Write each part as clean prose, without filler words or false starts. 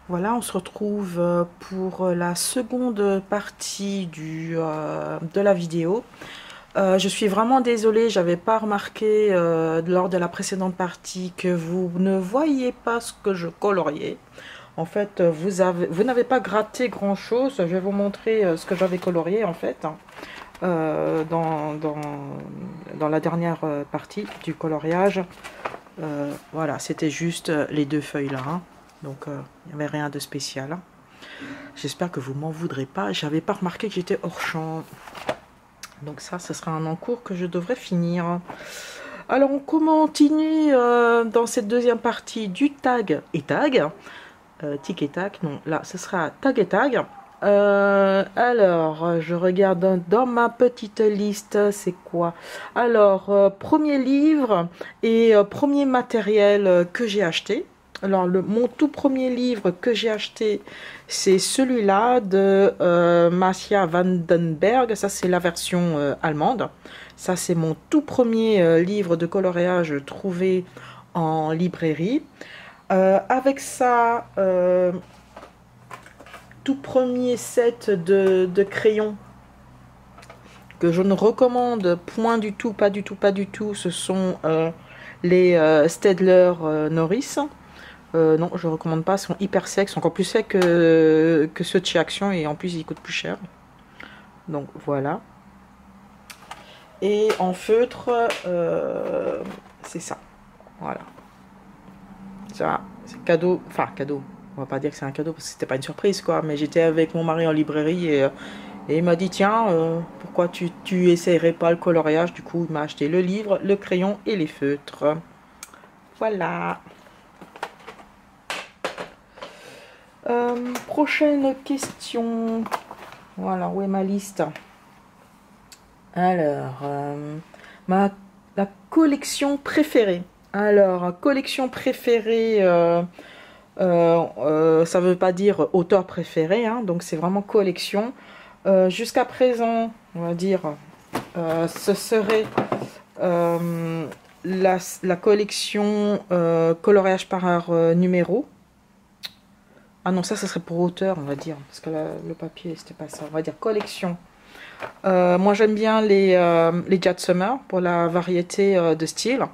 Voilà, on se retrouve pour la seconde partie de la vidéo. Je suis vraiment désolée, j'avais pas remarqué lors de la précédente partie que vous ne voyiez pas ce que je coloriais. En fait, vous n'avez pas gratté grand chose. Je vais vous montrer ce que j'avais colorié en fait dans la dernière partie du coloriage. Voilà, c'était juste les deux feuilles là, hein. Donc il n'y avait rien de spécial. J'espère que vous m'en voudrez pas. J'avais pas remarqué que j'étais hors champ. Donc ça, ce sera un encours que je devrais finir. Alors on continue dans cette deuxième partie du tag et tag. Tic et tac, non, là ce sera tag et tag. Alors, je regarde dans ma petite liste, c'est quoi? Alors, premier livre et premier matériel que j'ai acheté. Alors, mon tout premier livre que j'ai acheté, c'est celui-là de Marcia Vandenberg. Ça, c'est la version allemande. Ça, c'est mon tout premier livre de coloriage trouvé en librairie. Avec ça, tout premier set de crayons que je ne recommande point du tout, pas du tout, pas du tout. Ce sont les Staedtler Norris. Non, je ne recommande pas, ils sont hyper secs, sont encore plus secs que ceux de chez Action et en plus ils coûtent plus cher. Donc voilà. Et en feutre, c'est ça. Voilà. Ça, c'est cadeau, enfin cadeau. On va pas dire que c'est un cadeau parce que c'était pas une surprise quoi, mais j'étais avec mon mari en librairie et il m'a dit tiens, pourquoi tu essayerais pas le coloriage? Du coup, il m'a acheté le livre, le crayon et les feutres. Voilà. Prochaine question. Voilà, où est ma liste? Alors, la collection préférée. Alors, collection préférée, ça veut pas dire auteur préféré, hein, donc c'est vraiment collection. Jusqu'à présent, on va dire, ce serait la collection coloriage par numéro. Ah non, ça serait pour auteur, on va dire, parce que le papier, c'était pas ça. On va dire collection. Moi, j'aime bien les Jad Summer pour la variété de style.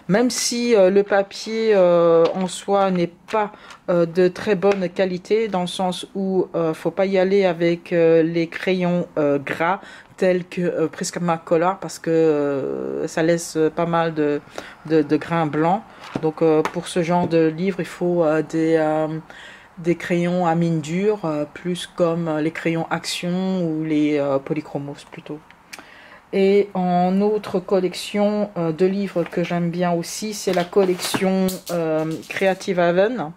Même si le papier en soi n'est pas de très bonne qualité, dans le sens où faut pas y aller avec les crayons gras tels que Prismacolor parce que ça laisse pas mal de grains blancs. Donc pour ce genre de livre, il faut des crayons à mine dure, plus comme les crayons Action ou les polychromos plutôt. Et en autre collection de livres que j'aime bien aussi, c'est la collection Creative Haven.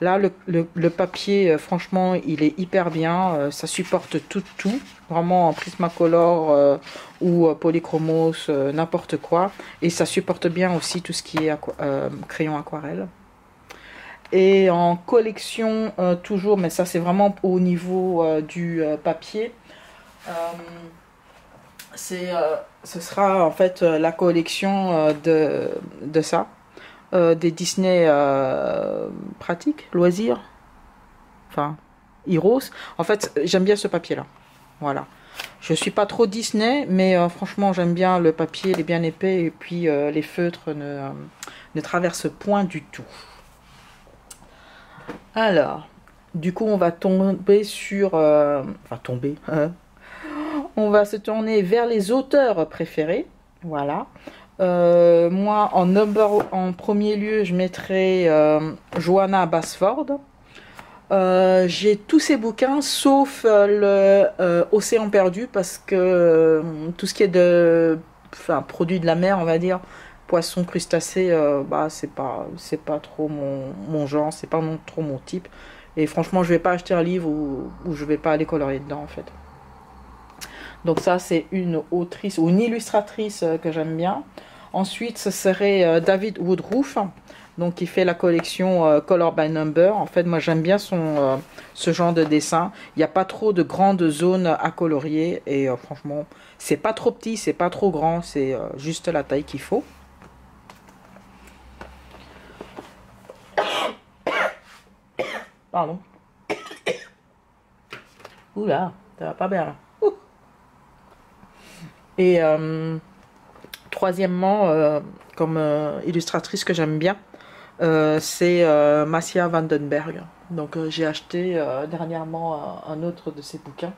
Là, le papier, franchement, il est hyper bien. Ça supporte tout. Vraiment en Prismacolor ou polychromos, n'importe quoi. Et ça supporte bien aussi tout ce qui est crayon aquarelle. Et en collection, toujours, mais ça c'est vraiment au niveau du papier, ce sera en fait la collection de ça, des Disney pratiques, loisirs, enfin, Heroes. En fait, j'aime bien ce papier-là. Voilà. Je suis pas trop Disney, mais franchement, j'aime bien le papier, il est bien épais, et puis les feutres ne traversent point du tout. Alors, du coup, on va tomber sur... enfin, tomber. On va se tourner vers les auteurs préférés. Voilà. Moi, en premier lieu, je mettrai Johanna Basford. J'ai tous ses bouquins, sauf le Océan perdu, parce que tout ce qui est produit de la mer, on va dire, poisson, crustacés, c'est pas trop mon genre, c'est pas trop mon type. Et franchement, je vais pas acheter un livre où je vais pas aller colorier dedans en fait. Donc ça, c'est une autrice ou une illustratrice que j'aime bien. Ensuite, ce serait David Woodruff, donc qui fait la collection Color by Number. En fait, moi j'aime bien ce genre de dessin. Il n'y a pas trop de grandes zones à colorier et franchement, c'est pas trop petit, c'est pas trop grand, c'est juste la taille qu'il faut. Pardon. Oula, ça va pas bien là. Ouh. Et troisièmement, comme illustratrice que j'aime bien, c'est Marcia Vandenberg. Donc j'ai acheté dernièrement un autre de ses bouquins.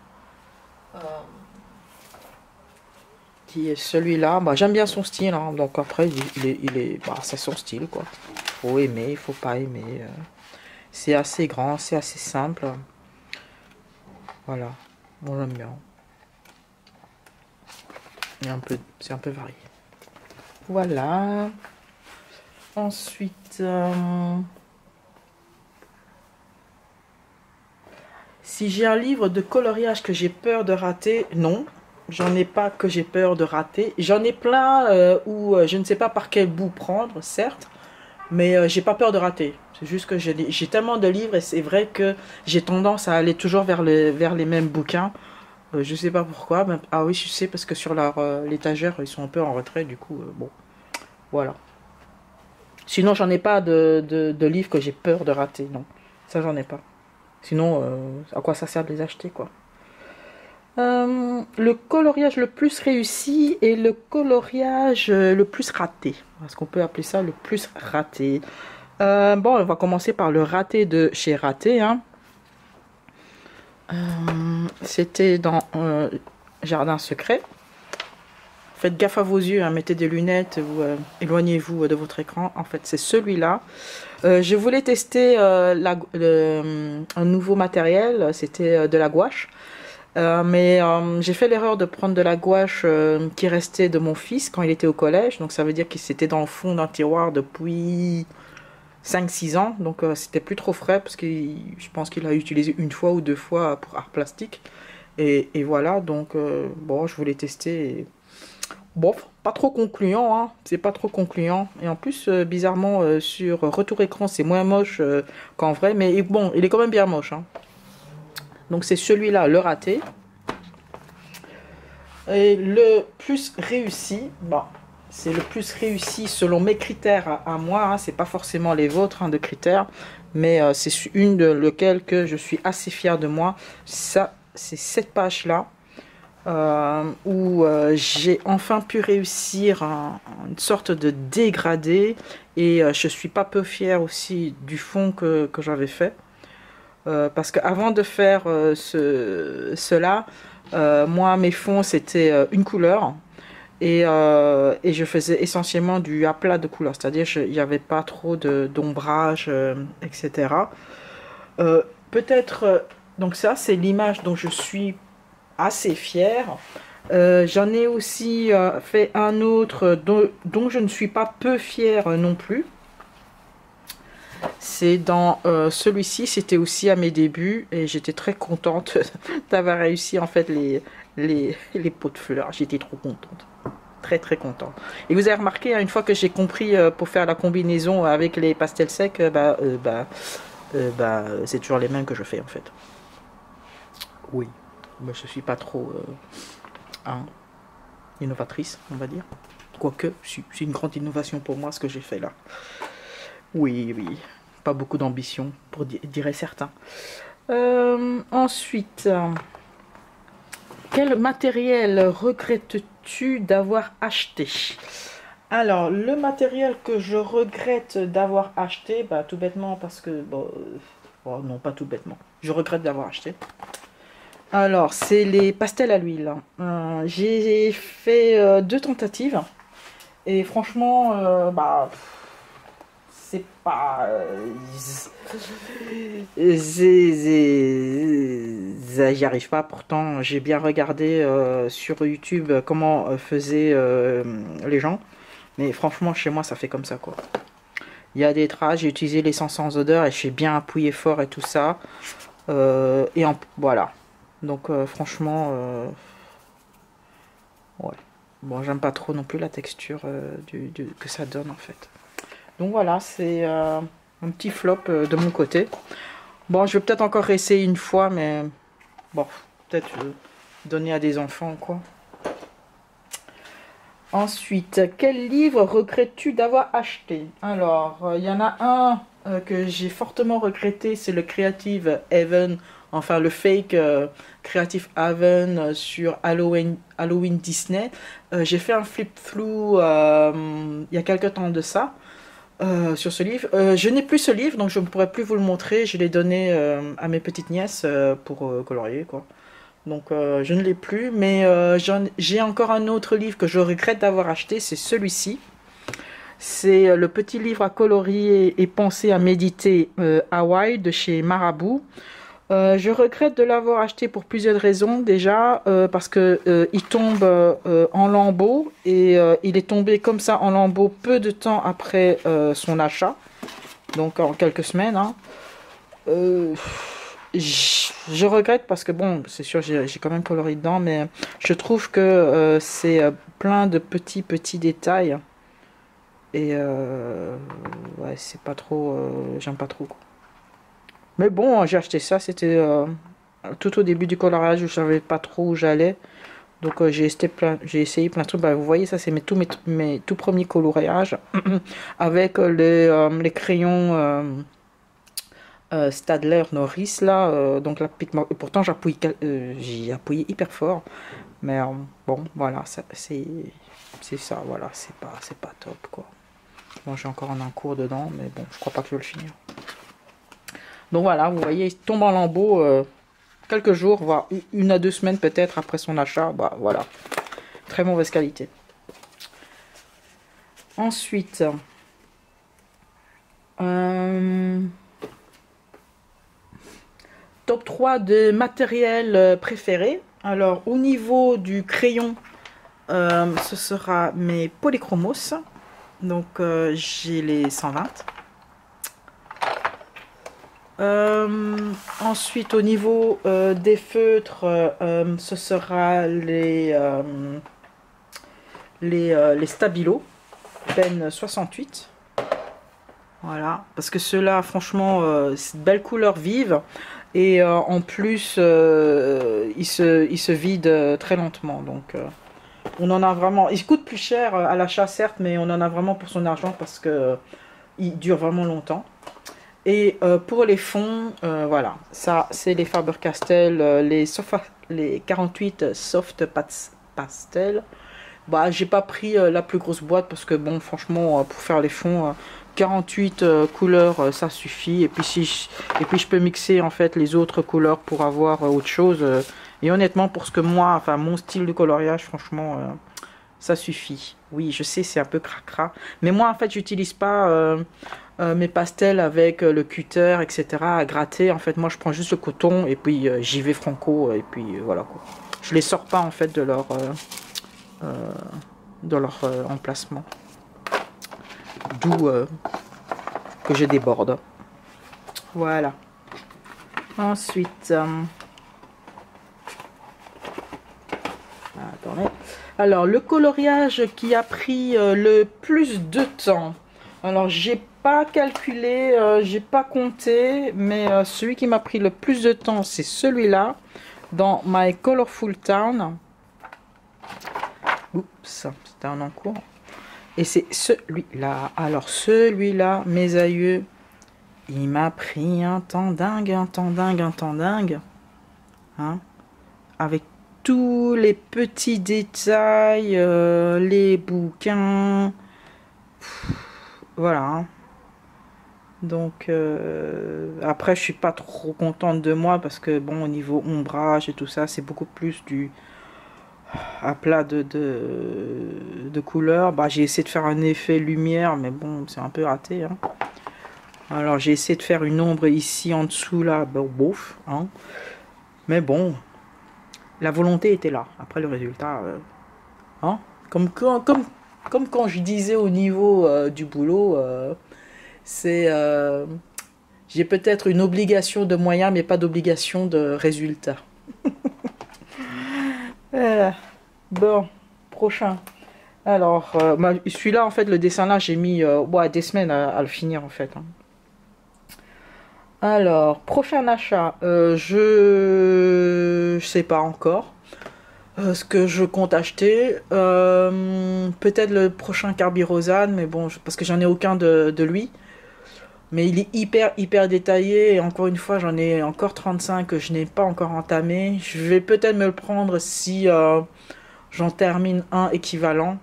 Qui est celui-là. Bah, j'aime bien son style, hein. Donc après bah, c'est son style quoi. Faut aimer, il faut pas aimer. C'est assez grand, c'est assez simple. Voilà, moi j'aime bien. C'est un peu varié. Voilà. Ensuite, si j'ai un livre de coloriage que j'ai peur de rater, non. J'en ai pas que j'ai peur de rater. J'en ai plein où je ne sais pas par quel bout prendre, certes. Mais j'ai pas peur de rater. C'est juste que j'ai tellement de livres et c'est vrai que j'ai tendance à aller toujours vers les mêmes bouquins. Je sais pas pourquoi. Mais, ah oui, je sais parce que sur leur l'étagère, ils sont un peu en retrait. Du coup, bon, voilà. Sinon, j'en ai pas de livres que j'ai peur de rater. Non, ça, j'en ai pas. Sinon, à quoi ça sert de les acheter, quoi. Le coloriage le plus réussi et le coloriage le plus raté. Est-ce qu'on peut appeler ça le plus raté? Bon, on va commencer par le raté de chez Raté. Hein. C'était dans Jardin Secret. Faites gaffe à vos yeux, hein, mettez des lunettes ou éloignez-vous de votre écran. En fait, c'est celui-là. Je voulais tester un nouveau matériel, c'était de la gouache. Mais j'ai fait l'erreur de prendre de la gouache qui restait de mon fils quand il était au collège. Donc ça veut dire qu'il s'était dans le fond d'un tiroir depuis 5-6 ans. Donc c'était plus trop frais parce que je pense qu'il a utilisé une fois ou deux fois pour art plastique. Et voilà, donc bon, je voulais tester. Et... Bon, pas trop concluant, hein. C'est pas trop concluant. Et en plus, bizarrement, sur retour écran, c'est moins moche qu'en vrai. Mais bon, il est quand même bien moche, hein. Donc c'est celui-là, le raté. Et le plus réussi, bon, c'est le plus réussi selon mes critères à moi, hein, c'est pas forcément les vôtres hein, de critères, mais c'est une de lequel que je suis assez fière de moi. Ça, c'est cette page-là, où j'ai enfin pu réussir une sorte de dégradé, et je suis pas peu fière aussi du fond que j'avais fait. Parce qu'avant de faire cela, moi mes fonds c'était une couleur et je faisais essentiellement du aplat de couleurs, c'est-à-dire il n'y avait pas trop d'ombrage, etc. Peut-être, donc ça c'est l'image dont je suis assez fière. J'en ai aussi fait un autre dont je ne suis pas peu fière non plus. C'est dans celui-ci, c'était aussi à mes débuts et j'étais très contente d'avoir réussi en fait les pots de fleurs. J'étais trop contente, très très contente. Et vous avez remarqué, hein, une fois que j'ai compris pour faire la combinaison avec les pastels secs, c'est toujours les mêmes que je fais en fait. Oui, mais je suis pas trop hein, innovatrice, on va dire. Quoique, c'est une grande innovation pour moi ce que j'ai fait là. Oui, oui. Pas beaucoup d'ambition, pour dirait certains. Ensuite, quel matériel regrettes-tu d'avoir acheté? Alors, le matériel que je regrette d'avoir acheté, bah, tout bêtement parce que... Bon, non, pas tout bêtement. Je regrette d'avoir acheté. Alors, c'est les pastels à l'huile. J'ai fait 2 tentatives. Et franchement, bah... c'est pas... J'y arrive pas, pourtant j'ai bien regardé sur YouTube comment faisaient les gens. Mais franchement, chez moi, ça fait comme ça, quoi. Il y a des traces, j'ai utilisé l'essence sans odeur et j'ai bien appuyé fort et tout ça. Voilà. Donc franchement... ouais. Bon, j'aime pas trop non plus la texture que ça donne, en fait. Donc voilà, c'est un petit flop de mon côté. Bon, je vais peut-être encore essayer une fois, mais bon, peut-être donner à des enfants, quoi. Ensuite, quel livre regrettes-tu d'avoir acheté? Alors, il y en a un que j'ai fortement regretté, c'est le Creative Haven, enfin le fake Creative Haven sur Halloween Disney. J'ai fait un flip-through il y a quelques temps de ça. Sur ce livre. Je n'ai plus ce livre, donc je ne pourrais plus vous le montrer. Je l'ai donné à mes petites nièces pour colorier, quoi. Donc je ne l'ai plus, mais j'ai encore un autre livre que je regrette d'avoir acheté, c'est celui-ci. C'est le petit livre à colorier et penser à méditer Hawaï de chez Marabout. Je regrette de l'avoir acheté pour plusieurs raisons. Déjà, parce que il tombe en lambeaux et il est tombé comme ça en lambeaux peu de temps après son achat, donc en quelques semaines. Hein. Je regrette parce que bon, c'est sûr, j'ai quand même coloré dedans, mais je trouve que c'est plein de petits détails et ouais, c'est pas trop, j'aime pas trop, quoi. Mais bon, j'ai acheté ça, c'était tout au début du coloriage, je savais pas trop où j'allais. Donc j'ai essayé plein de trucs. Bah, vous voyez, ça c'est mes tout premiers coloriages avec les crayons Staedtler Norris là. Donc la pigment. Et pourtant j'ai appuyé hyper fort. Mais bon, voilà, c'est ça. Voilà, c'est pas top, quoi. Bon, j'ai encore un cours dedans, mais bon, je crois pas que je vais le finir. Donc voilà, vous voyez, il tombe en lambeaux quelques jours, voire 1 à 2 semaines peut-être après son achat. Bah voilà, très mauvaise qualité. Ensuite, top 3 de matériel préféré. Alors au niveau du crayon, ce sera mes Polychromos. Donc j'ai les 120. Ensuite, au niveau des feutres, ce sera les Stabilo Pen 68. Voilà, parce que ceux-là, franchement, c'est de belles couleurs vives. Et en plus, ils se vident très lentement. Donc, on en a vraiment... Il coûte plus cher à l'achat, certes, mais on en a vraiment pour son argent parce que il dure vraiment longtemps. Et pour les fonds, voilà, ça c'est les Faber-Castell, les 48 Soft Pastel. Bah, j'ai pas pris la plus grosse boîte parce que bon, franchement, pour faire les fonds, 48 couleurs, ça suffit. Et puis je peux mixer en fait les autres couleurs pour avoir autre chose. Et honnêtement, pour ce que moi, enfin mon style de coloriage, franchement, ça suffit. Oui, je sais, c'est un peu cracra, mais moi en fait, j'utilise pas mes pastels avec le cutter, etc. à gratter. En fait, moi, je prends juste le coton et puis j'y vais franco et puis voilà, quoi. Je les sors pas en fait de leur emplacement. D'où que je déborde. Voilà. Ensuite, attendez. Alors, le coloriage qui a pris le plus de temps. Alors, j'ai pas calculé, j'ai pas compté, mais celui qui m'a pris le plus de temps, c'est celui-là, dans My Colorful Town. Oups, c'était un encours. Et c'est celui-là. Alors, celui-là, mes aïeux, il m'a pris un temps dingue, un temps dingue, un temps dingue. Hein? Avec tous les petits détails, les bouquins. Voilà. Hein. Donc, après, je suis pas trop contente de moi parce que, bon, au niveau ombrage et tout ça, c'est beaucoup plus du aplat de couleurs. Bah, j'ai essayé de faire un effet lumière, mais bon, c'est un peu raté. Hein. Alors, j'ai essayé de faire une ombre ici en dessous, là, bah, bouf. Hein. Mais bon, la volonté était là. Après, le résultat, hein, comme quand je disais au niveau du boulot, c'est j'ai peut-être une obligation de moyens, mais pas d'obligation de résultat. Voilà. Bon, prochain. Alors, celui-là, en fait, le dessin-là, j'ai mis ouais, des semaines à le finir, en fait. Hein. Alors, prochain achat, je sais pas encore ce que je compte acheter. Peut-être le prochain Carbirosane, mais bon, parce que j'en ai aucun de lui. Mais il est hyper détaillé. Et encore une fois, j'en ai encore 35 que je n'ai pas encore entamé. Je vais peut-être me le prendre si j'en termine un équivalent.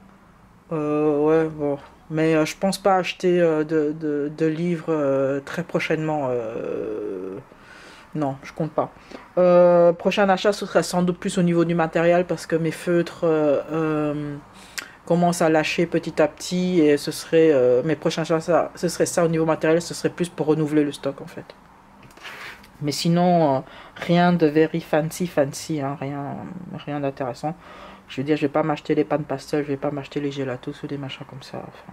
Ouais, bon. Mais je pense pas acheter de livres très prochainement. Non, je compte pas. Prochain achat, ce serait sans doute plus au niveau du matériel parce que mes feutres commencent à lâcher petit à petit et ce serait mes prochains achats, ce serait ça au niveau matériel, ce serait plus pour renouveler le stock en fait. Mais sinon, rien de very fancy, hein, rien d'intéressant. Je veux dire, je vais pas m'acheter les pâtes pastel, je vais pas m'acheter les gelatos ou des machins comme ça. Enfin,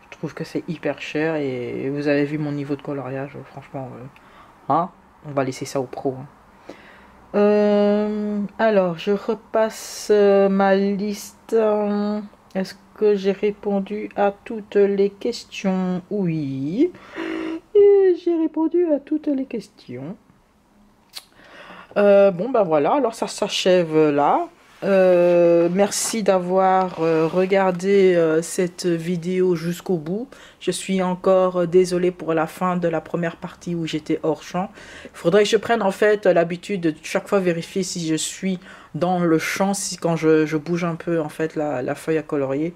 je trouve que c'est hyper cher et vous avez vu mon niveau de coloriage, franchement, hein, on va laisser ça aux pros. Hein. Alors, je repasse ma liste. Est-ce que j'ai répondu à toutes les questions? Oui. Et j'ai répondu à toutes les questions. Bon, ben voilà, alors ça s'achève là. Merci d'avoir regardé cette vidéo jusqu'au bout. Je suis encore désolée pour la fin de la première partie où j'étais hors champ. Il faudrait que je prenne en fait l'habitude de chaque fois vérifier si je suis dans le champ, si quand je bouge un peu en fait la feuille à colorier.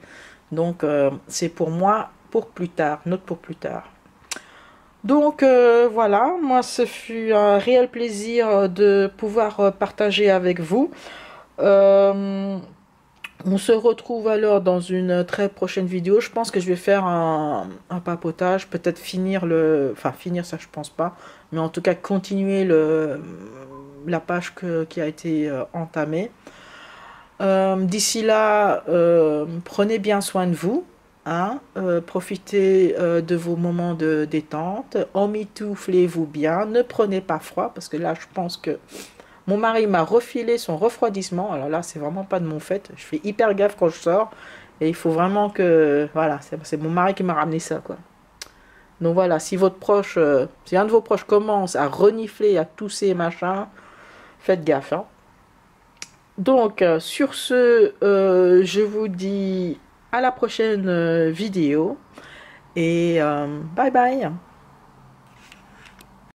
Donc c'est pour moi pour plus tard, note pour plus tard. Donc voilà, moi ce fut un réel plaisir de pouvoir partager avec vous. Euh, on se retrouve alors dans une très prochaine vidéo. Je pense que je vais faire un papotage, peut-être finir le... Enfin finir ça je pense pas, mais en tout cas continuer la page qui a été entamée. D'ici là, prenez bien soin de vous. Hein, profitez de vos moments de détente, emmitouflez-vous bien, ne prenez pas froid parce que là je pense que mon mari m'a refilé son refroidissement. Alors là c'est vraiment pas de mon fait, je fais hyper gaffe quand je sors et il faut vraiment que voilà, c'est mon mari qui m'a ramené ça quoi. Donc voilà, si votre proche, si un de vos proches commence à renifler, à tousser machin, faites gaffe. Hein. Donc sur ce, je vous dis à la prochaine vidéo et bye bye.